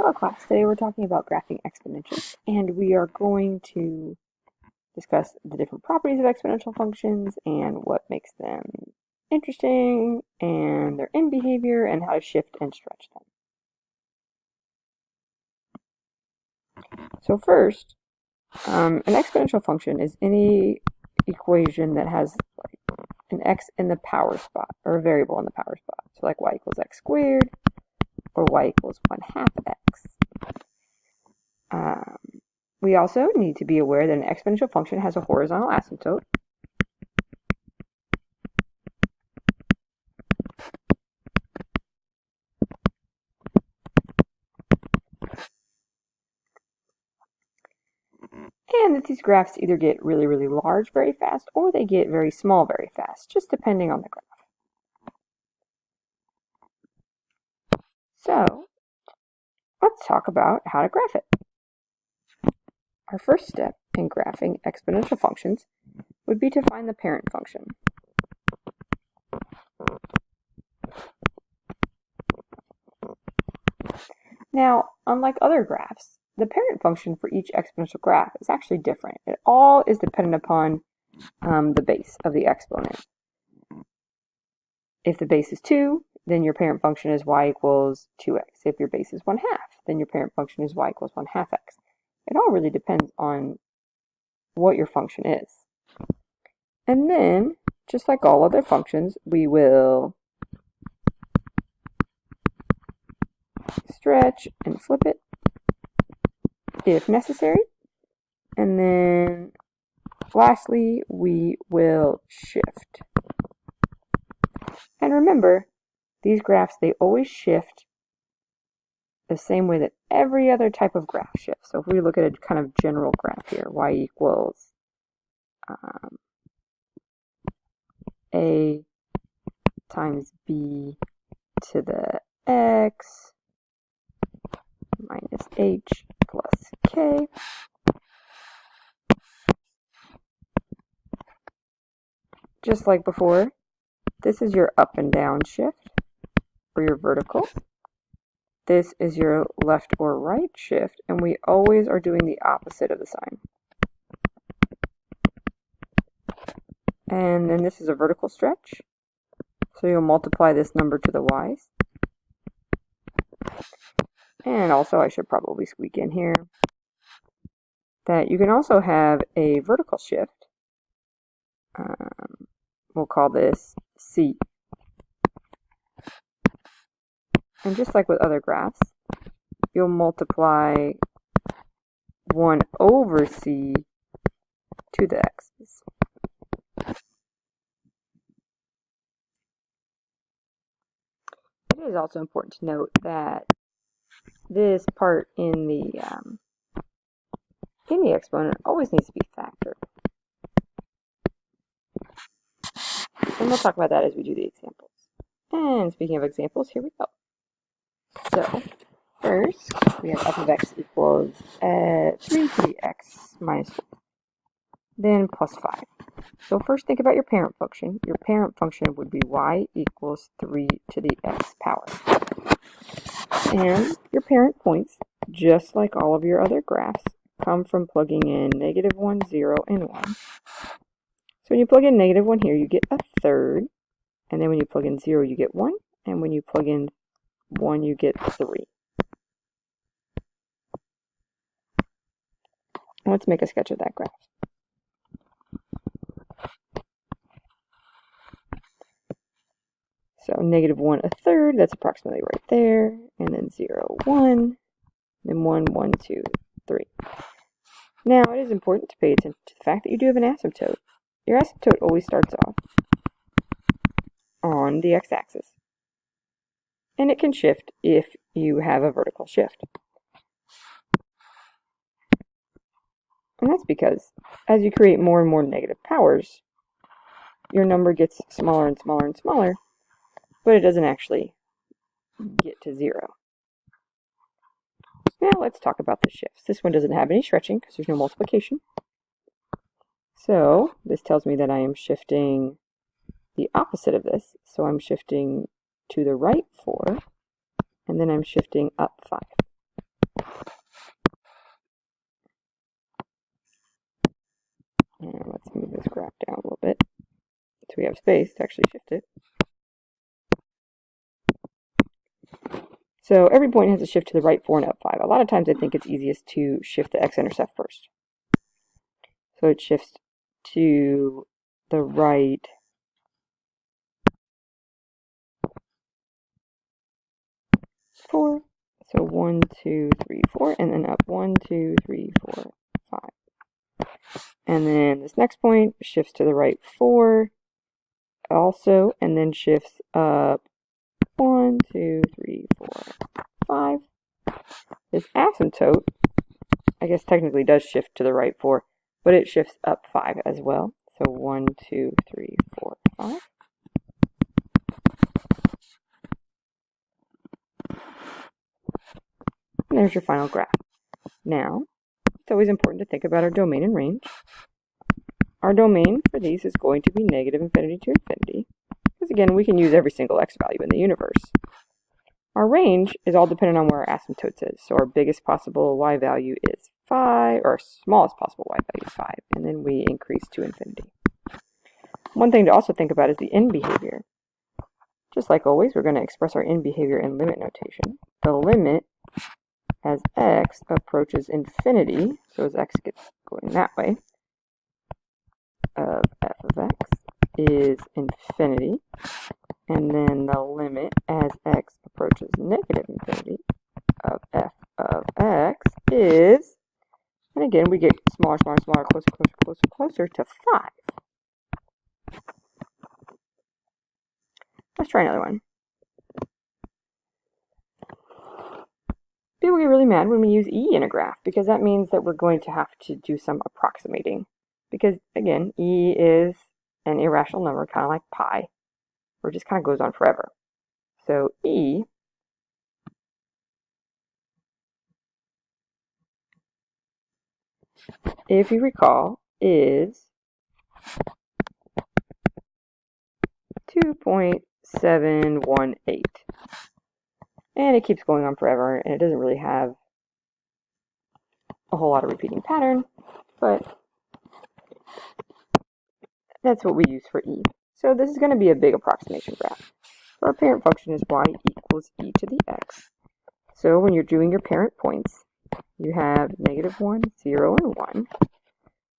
Hello class, today we're talking about graphing exponentials, and we are going to discuss the different properties of exponential functions and what makes them interesting and their end behavior and how to shift and stretch them. So first, an exponential function is any equation that has like an x in the power spot or a variable in the power spot. So like y equals x squared or y equals 1/2 x. We also need to be aware that an exponential function has a horizontal asymptote. And that these graphs either get really, really large very fast or they get very small very fast, just depending on the graph. So let's talk about how to graph it. Our first step in graphing exponential functions would be to find the parent function. Now, unlike other graphs, the parent function for each exponential graph is actually different. It all is dependent upon the base of the exponent. If the base is 2, then your parent function is y equals 2x. If your base is 1/2, then your parent function is y equals 1/2 x. It all really depends on what your function is. And then, just like all other functions, we will stretch and flip it if necessary. And then lastly, we will shift. And remember, these graphs, they always shift the same way that every other type of graph shifts. So if we look at a kind of general graph here, y equals a times b to the x minus h plus k. Just like before, this is your up and down shift, or your vertical. This is your left or right shift, and we always are doing the opposite of the sign. And then this is a vertical stretch, so you'll multiply this number to the y's. And also, I should probably squeak in here that you can also have a vertical shift. We'll call this C. And just like with other graphs, you'll multiply 1 over C to the x's. It is also important to note that this part in the exponent always needs to be factored. And we'll talk about that as we do the examples. And speaking of examples, here we go. So first, we have f of x equals 3 to the x minus 4. Then plus 5. So first think about your parent function. Your parent function would be y equals 3 to the x power. And your parent points, just like all of your other graphs, come from plugging in -1, 0, and 1. So when you plug in -1 here, you get a third. And then when you plug in 0, you get 1. And when you plug in 1, you get 3. Let's make a sketch of that graph. So -1, a third, that's approximately right there. And then 0, 1. Then 1, 1, 2, 3. Now, it is important to pay attention to the fact that you do have an asymptote. Your asymptote always starts off on the x-axis. And it can shift if you have a vertical shift. And that's because as you create more and more negative powers, your number gets smaller and smaller and smaller, but it doesn't actually get to 0. Now let's talk about the shifts. This one doesn't have any stretching because there's no multiplication. So this tells me that I am shifting the opposite of this. So I'm shifting to the right 4, and then I'm shifting up 5. Let's move this graph down a little bit so we have space to actually shift it. So every point has a shift to the right 4 and up 5. A lot of times I think it's easiest to shift the x-intercept first. So it shifts to the right 4. So 1, 2, 3, 4, and then up 1, 2, 3, 4, 5. And then this next point shifts to the right 4 also, and then shifts up 1, 2, 3, 4, 5. This asymptote, I guess technically does shift to the right 4, but it shifts up 5 as well. So 1, 2, 3, 4, 5. And there's your final graph. Now, it's always important to think about our domain and range. Our domain for these is going to be negative infinity to infinity, because again, we can use every single x value in the universe. Our range is all dependent on where our asymptotes is. So our biggest possible y value is 5, or our smallest possible y value is 5, and then we increase to infinity. One thing to also think about is the end behavior. Just like always, we're going to express our end behavior in limit notation. The limit as x approaches infinity, so as x gets going that way, of f of x is infinity. And then the limit as x approaches negative infinity of f of x is, and again, we get smaller, smaller, smaller, closer, closer, closer, closer to 5. Let's try another one. People get really mad when we use e in a graph, because that means that we're going to have to do some approximating. Because, again, e is an irrational number, kind of like pi, where it just kind of goes on forever. So e if you recall, is 2.718. And it keeps going on forever, and it doesn't really have a whole lot of repeating pattern, but that's what we use for e. So this is going to be a big approximation graph. So our parent function is y equals e to the x. So when you're doing your parent points, you have negative 1, 0, and 1.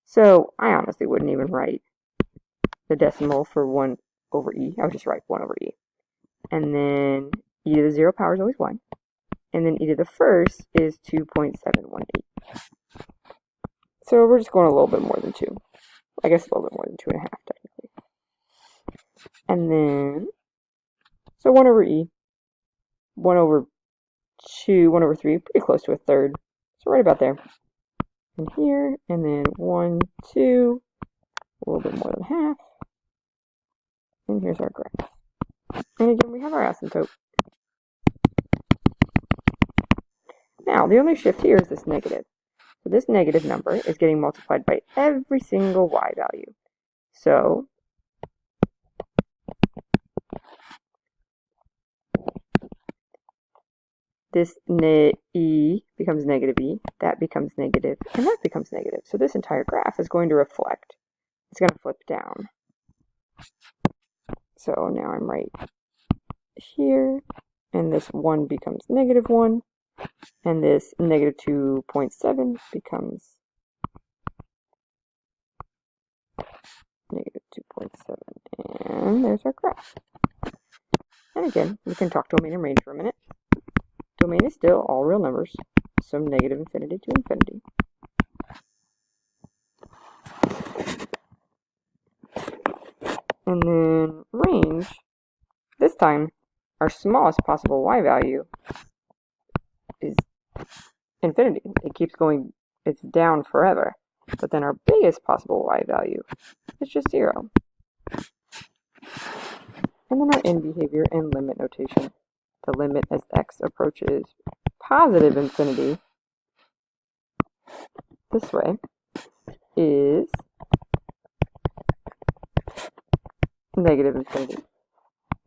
So I honestly wouldn't even write the decimal for 1 over e. I would just write 1 over e. And then e to the 0 power is always 1. And then e to the first is 2.718. So we're just going a little bit more than 2. I guess a little bit more than 2.5 technically. And then, so 1 over e, 1 over 2, 1 over 3, pretty close to a third. So right about there. And here, and then 1, 2, a little bit more than half. And here's our graph. And again, we have our asymptote. Now, the only shift here is this negative. So this negative number is getting multiplied by every single y value. So this e becomes negative e, that becomes negative, and that becomes negative. So this entire graph is going to reflect. It's going to flip down. So now I'm right here, and this 1 becomes negative 1, and this negative 2.7 becomes negative 2.7, and there's our graph. And again, we can talk domain and range for a minute. Domain is still all real numbers, so negative infinity to infinity. And then range, this time, our smallest possible y value is infinity. It keeps going, it's down forever. But then our biggest possible y value is just 0. And then our end behavior and limit notation. The limit as x approaches positive infinity, this way, is negative infinity.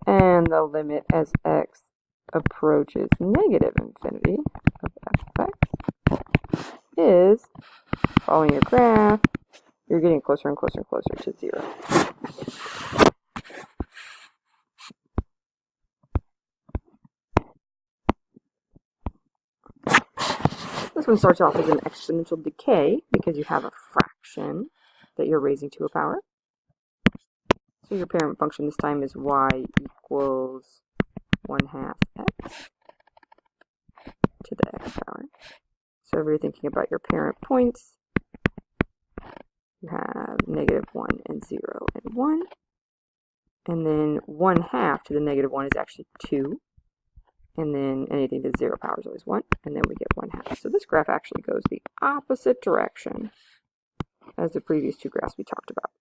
And the limit as x approaches negative infinity of f of x is, following your graph, you're getting closer and closer and closer to 0. This one starts off as an exponential decay because you have a fraction that you're raising to a power. So your parent function this time is y equals 1/2 x to the x power. So if you're thinking about your parent points, you have -1 and 0 and 1. And then 1/2 to the -1 is actually 2. And then anything to 0 power is always 1. And then we get 1/2. So this graph actually goes the opposite direction as the previous two graphs we talked about.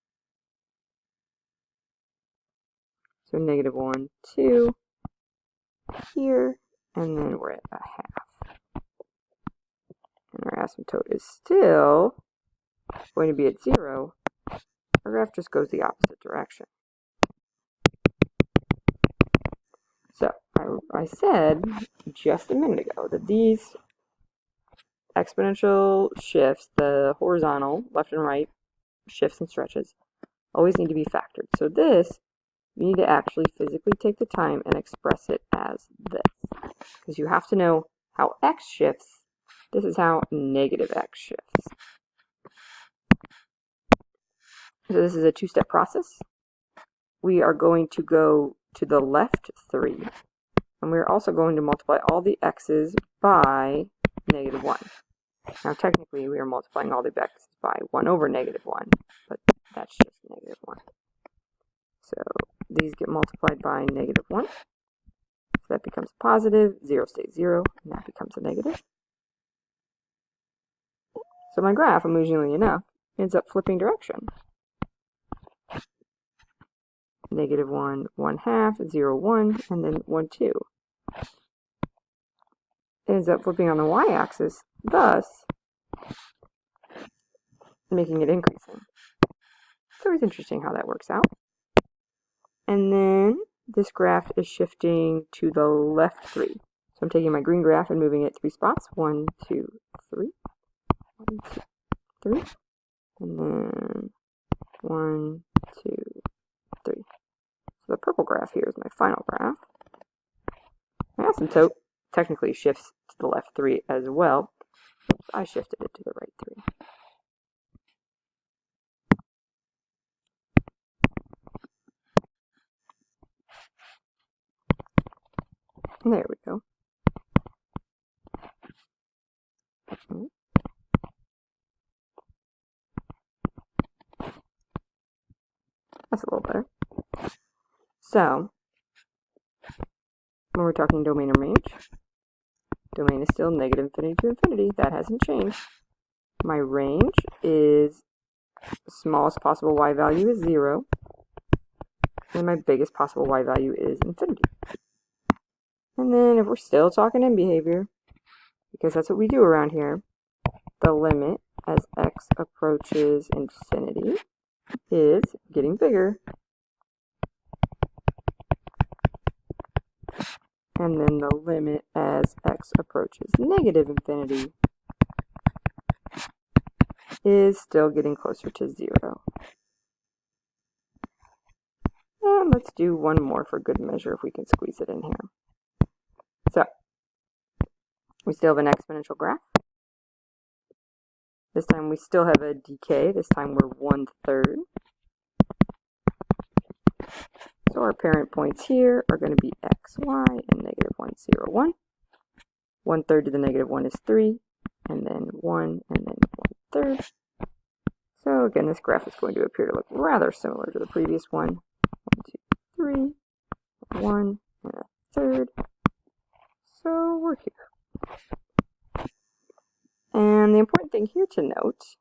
So -1, 2 here, and then we're at 1/2. And our asymptote is still going to be at 0. Our graph just goes the opposite direction. So I said just a minute ago that these exponential shifts, the horizontal left and right shifts and stretches, always need to be factored. So this, you need to actually physically take the time and express it as this. Because you have to know how x shifts. This is how -x shifts. So this is a two-step process. We are going to go to the left 3. And we're also going to multiply all the x's by -1. Now technically we are multiplying all the x's by 1/-1, but that's just -1. So these get multiplied by -1. So that becomes positive, 0 stays 0, and that becomes a negative. So my graph, amusingly enough, ends up flipping direction. -1, 1/2, 0, 1, and then 1, 2. It ends up flipping on the y-axis, thus making it increasing. It's always interesting how that works out. And then this graph is shifting to the left 3. So I'm taking my green graph and moving it 3 spots. 1, 2, 3. 1, 2, 3. And then 1, 2, 3. So the purple graph here is my final graph. My asymptote technically shifts to the left 3 as well. Oops, I shifted it to the right 3. And there we go. That's a little better. So, when we're talking domain and range, domain is still -infinity to infinity. That hasn't changed. My range is the smallest possible y value is 0. And my biggest possible y value is infinity. And then if we're still talking in behavior, because that's what we do around here, the limit as x approaches infinity is getting bigger. And then the limit as x approaches -infinity is still getting closer to 0. And let's do one more for good measure if we can squeeze it in here. So, we still have an exponential graph. This time we still have a decay. This time we're 1/3. So our parent points here are going to be x, y, and -1, 0, 1. 1/3 to the -1 is 3, and then 1, and then 1/3. So again, this graph is going to appear to look rather similar to the previous one. 1, 2, 3, 1, and 1/3. So we're here. And the important thing here to note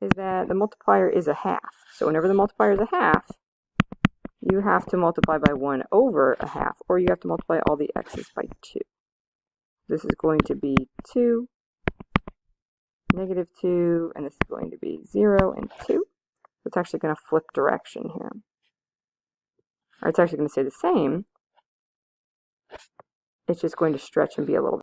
is that the multiplier is 1/2. So whenever the multiplier is 1/2, you have to multiply by 1/1/2, or you have to multiply all the x's by 2. This is going to be 2, -2, and this is going to be 0 and 2. So it's actually going to flip direction here. Or it's actually going to stay the same. It's just going to stretch and be a little